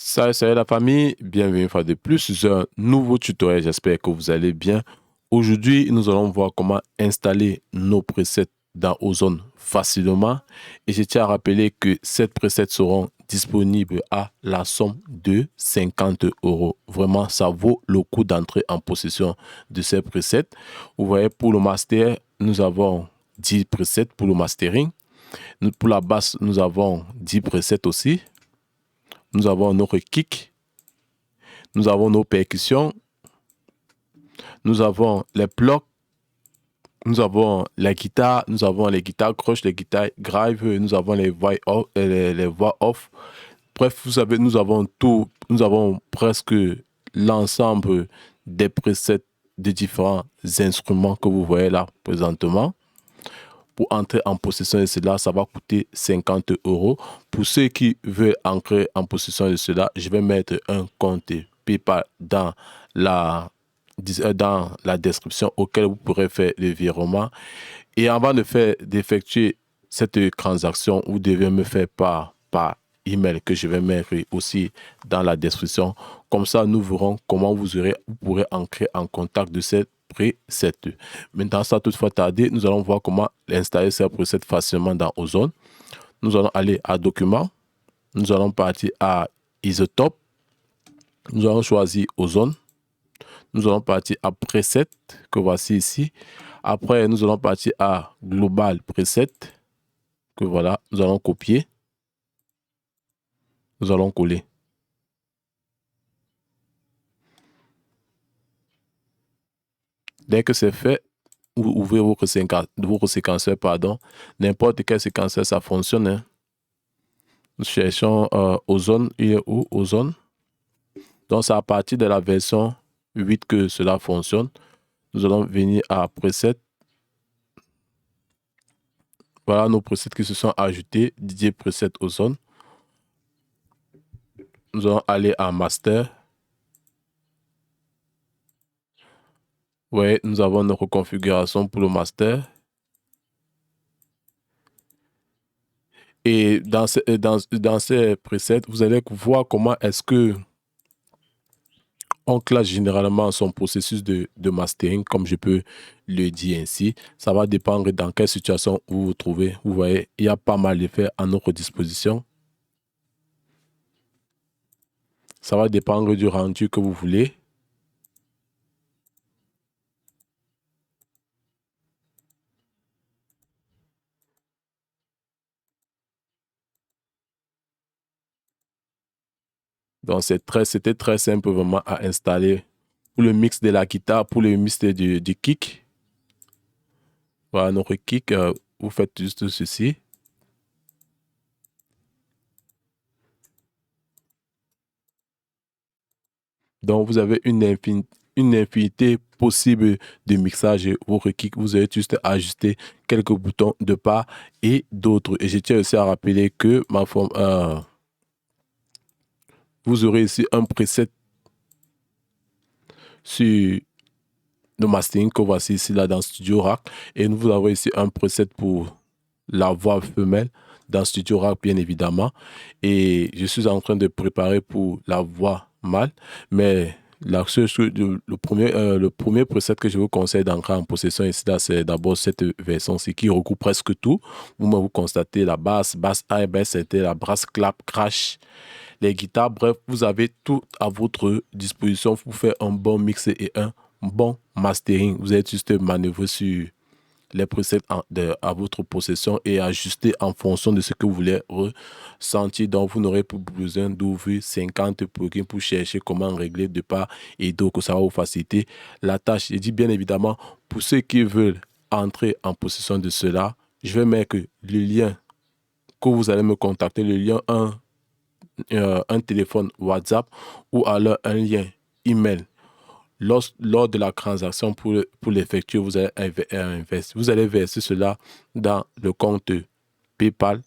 Salut la famille, bienvenue une fois de plus sur un nouveau tutoriel, j'espère que vous allez bien. Aujourd'hui, nous allons voir comment installer nos presets dans Ozone facilement. Et je tiens à rappeler que ces presets seront disponibles à la somme de 50 euros. Vraiment, ça vaut le coup d'entrer en possession de ces presets. Vous voyez, pour le master, nous avons 10 presets pour le mastering. Pour la basse, nous avons 10 presets aussi. Nous avons notre kick, nous avons nos percussions, nous avons les blocs, nous avons les guitares, croches, les guitares graves, nous avons les voix off, les voix off. Bref, vous savez, nous avons tout, nous avons presque l'ensemble des presets des différents instruments que vous voyez là présentement. Pour entrer en possession de cela, ça va coûter 50 euros. Pour ceux qui veulent entrer en possession de cela, je vais mettre un compte PayPal dans la description auquel vous pourrez faire le virement. Et avant d'effectuer cette transaction, vous devez me faire par email que je vais mettre aussi dans la description. Comme ça, nous verrons comment vous pourrez entrer en contact de cette preset. Maintenant, sans toutefois tarder, nous allons voir comment installer ces presets facilement dans Ozone. Nous allons aller à Documents. Nous allons partir à Isotope. Nous allons choisir Ozone. Nous allons partir à Preset, que voici ici. Après, nous allons partir à Global Preset, que voilà. Nous allons copier. Nous allons coller. Dès que c'est fait, vous ouvrez votre séquenceur, pardon. N'importe quel séquenceur, ça fonctionne. Hein. Nous cherchons Ozone. Il est où Ozone? Donc, c'est à partir de la version 8 que cela fonctionne. Nous allons venir à Preset. Voilà nos presets qui se sont ajoutés. DJ Preset Ozone. Nous allons aller à Master. Oui, nous avons notre configuration pour le master. Et dans ces presets, vous allez voir comment est-ce que on classe généralement son processus de mastering, comme je peux le dire ainsi. Ça va dépendre dans quelle situation vous vous trouvez. Vous voyez, il y a pas mal d'effets à notre disposition. Ça va dépendre du rendu que vous voulez. Donc, c'était très simple vraiment à installer pour le mix de la guitare, pour le mix du kick. Voilà notre kick. Vous faites juste ceci. Donc, vous avez une infinité possible de mixage. Votre kick, vous allez juste ajuster quelques boutons de part et d'autres. Et je tiens aussi à rappeler que vous aurez ici un preset sur le mastering que voici ici là dans Studio Rack. Et vous avez ici un preset pour la voix femelle dans Studio Rack, bien évidemment. Et je suis en train de préparer pour la voix mâle. Mais le premier preset que je vous conseille d'entrer en possession ici, c'est d'abord cette version-ci qui recoupe presque tout. Vous constatez la basse A, basse c'était la basse clap, crash, les guitares. Bref, vous avez tout à votre disposition pour faire un bon mix et un bon mastering. Vous êtes juste manœuvrer sur les presets à votre possession et ajuster en fonction de ce que vous voulez ressentir. Donc, vous n'aurez plus besoin d'ouvrir 50 plugins pour chercher comment régler de part et d'autre, que ça va vous faciliter la tâche. Je dis bien évidemment, pour ceux qui veulent entrer en possession de cela, je vais mettre le lien que vous allez me contacter, le lien un téléphone WhatsApp ou alors un lien email. Lors de la transaction pour l'effectuer, vous allez verser cela dans le compte PayPal.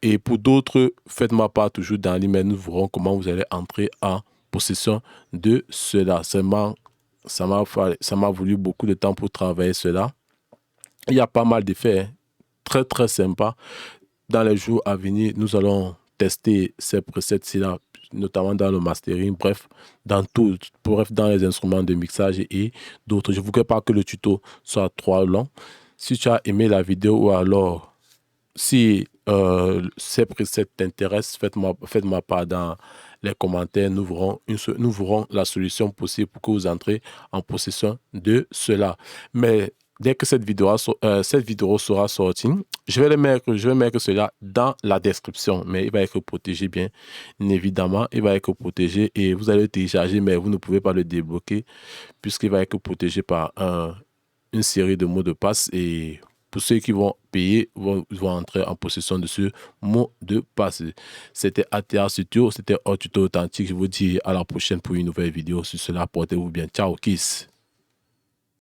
Et pour d'autres, faites-moi part toujours dans l'email. Nous verrons comment vous allez entrer en possession de cela. Seulement, ça m'a voulu beaucoup de temps pour travailler cela. Il y a pas mal d'effets, hein. Très, très sympa. Dans les jours à venir, nous allons tester ces presets-ci là notamment dans le mastering, bref, dans tout, bref, dans les instruments de mixage et d'autres. Je ne voudrais pas que le tuto soit trop long. Si tu as aimé la vidéo ou alors si ces presets t'intéressent, faites-moi part dans les commentaires. Nous verrons la solution possible pour que vous entrez en possession de cela. Mais dès que cette vidéo sera sortie, je vais mettre cela dans la description. Mais il va être protégé, bien évidemment. Il va être protégé et vous allez le télécharger, mais vous ne pouvez pas le débloquer puisqu'il va être protégé par une série de mots de passe. Et pour ceux qui vont payer, vont entrer en possession de ce mot de passe. C'était ATA Studio, c'était un tuto authentique. Je vous dis à la prochaine pour une nouvelle vidéo. Sur cela, portez-vous bien. Ciao, kiss.